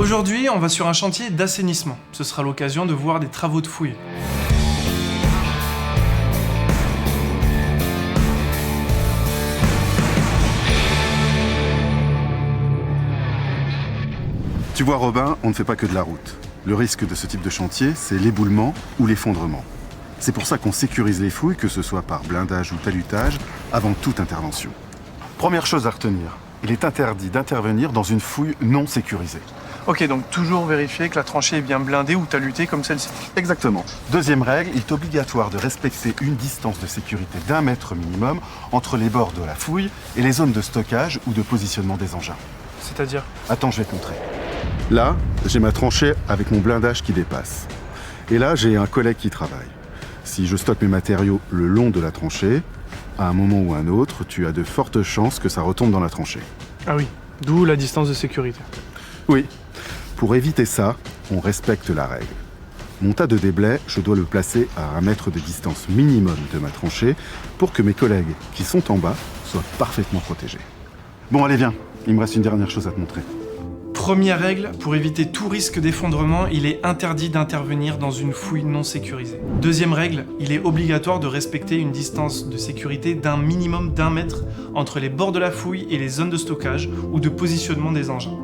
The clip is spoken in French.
Aujourd'hui, on va sur un chantier d'assainissement. Ce sera l'occasion de voir des travaux de fouille. Tu vois Robin, on ne fait pas que de la route. Le risque de ce type de chantier, c'est l'éboulement ou l'effondrement. C'est pour ça qu'on sécurise les fouilles, que ce soit par blindage ou talutage, avant toute intervention. Première chose à retenir, il est interdit d'intervenir dans une fouille non sécurisée. Ok, donc toujours vérifier que la tranchée est bien blindée ou talutée comme celle-ci. Exactement. Deuxième règle, il est obligatoire de respecter une distance de sécurité d'1 mètre minimum entre les bords de la fouille et les zones de stockage ou de positionnement des engins. C'est-à-dire? Attends, je vais te montrer. Là, j'ai ma tranchée avec mon blindage qui dépasse. Et là, j'ai un collègue qui travaille. Si je stocke mes matériaux le long de la tranchée, à un moment ou un autre, tu as de fortes chances que ça retombe dans la tranchée. Ah oui, d'où la distance de sécurité. Oui. Pour éviter ça, on respecte la règle. Mon tas de déblais, je dois le placer à 1 mètre de distance minimum de ma tranchée pour que mes collègues qui sont en bas soient parfaitement protégés. Bon, allez, viens. Il me reste une dernière chose à te montrer. Première règle, pour éviter tout risque d'effondrement, il est interdit d'intervenir dans une fouille non sécurisée. Deuxième règle, il est obligatoire de respecter une distance de sécurité d'un minimum d'1 mètre entre les bords de la fouille et les zones de stockage ou de positionnement des engins.